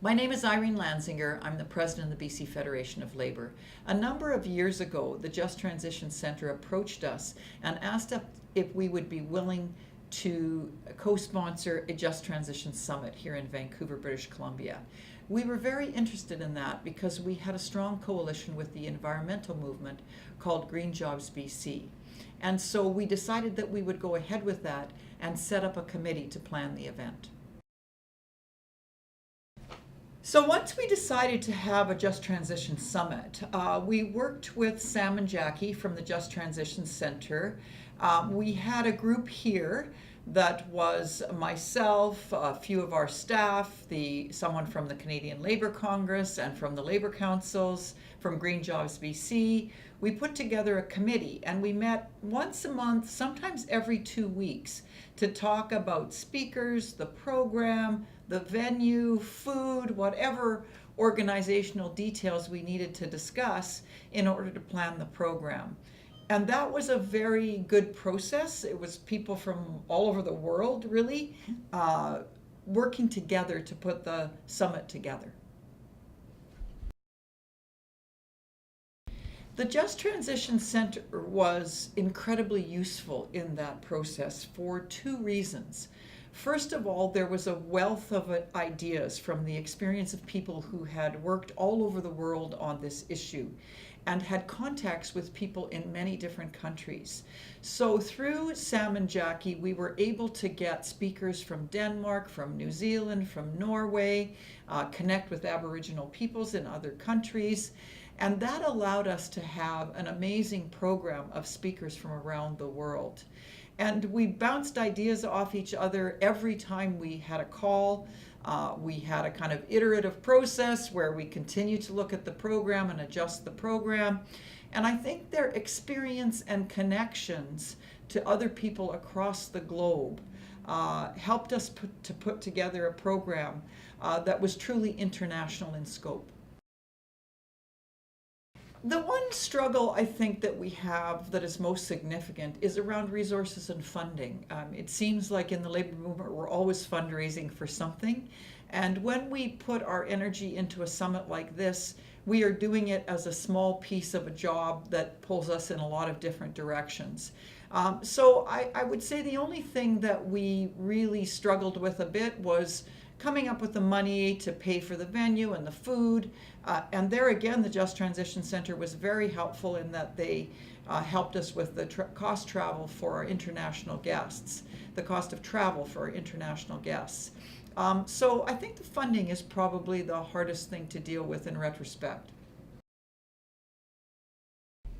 My name is Irene Lanzinger. I'm the president of the BC Federation of Labour. A number of years ago, the Just Transition Centre approached us and asked us if we would be willing to co-sponsor a Just Transition Summit here in Vancouver, British Columbia. We were very interested in that because we had a strong coalition with the environmental movement called Green Jobs BC. And so we decided that we would go ahead with that and set up a committee to plan the event. So once we decided to have a Just Transition Summit, we worked with Sam and Jackie from the Just Transition Centre. We had a group here that was myself, a few of our staff, someone from the Canadian Labour Congress and from the Labour Councils, from Green Jobs BC. We put together a committee and we met once a month, sometimes every 2 weeks, to talk about speakers, the program, the venue, food, whatever organizational details we needed to discuss in order to plan the program. And that was a very good process. It was people from all over the world, really, working together to put the summit together. The Just Transition Centre was incredibly useful in that process for 2 reasons. First of all, there was a wealth of ideas from the experience of people who had worked all over the world on this issue and had contacts with people in many different countries. So through Sam and Jackie, we were able to get speakers from Denmark, from New Zealand, from Norway, connect with Aboriginal peoples in other countries. And that allowed us to have an amazing program of speakers from around the world. And we bounced ideas off each other every time we had a call. We had a kind of iterative process where we continued to look at the program and adjust the program. And I think their experience and connections to other people across the globe helped us put together a program that was truly international in scope. The one struggle I think that we have that is most significant is around resources and funding. It seems like in the labor movement we're always fundraising for something, and when we put our energy into a summit like this, we are doing it as a small piece of a job that pulls us in a lot of different directions. So I would say the only thing that we really struggled with a bit was coming up with the money to pay for the venue and the food. And there again, the Just Transition Centre was very helpful in that they helped us with the cost travel for our international guests, the cost of travel for our international guests. So I think the funding is probably the hardest thing to deal with in retrospect.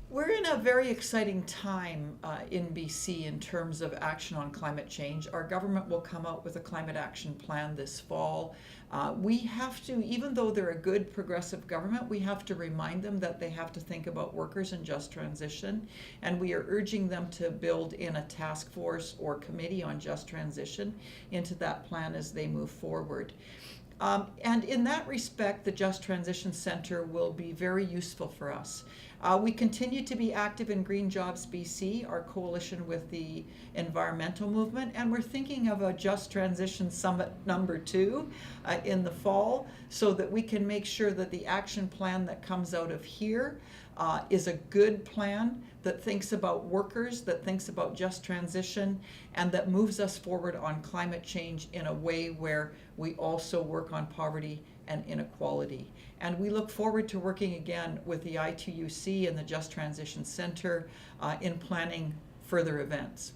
We're in a very exciting time in BC in terms of action on climate change. Our government will come out with a climate action plan this fall. We have to, even though they're a good progressive government, we have to remind them that they have to think about workers and just transition. And we are urging them to build in a task force or committee on just transition into that plan as they move forward. And in that respect, the Just Transition Centre will be very useful for us. We continue to be active in Green Jobs BC, our coalition with the environmental movement, and we're thinking of a Just Transition Summit #2 in the fall so that we can make sure that the action plan that comes out of here is a good plan that thinks about workers, that thinks about just transition, and that moves us forward on climate change in a way where we also work on poverty and inequality. And we look forward to working again with the I2UC and the Just Transition Centre in planning further events.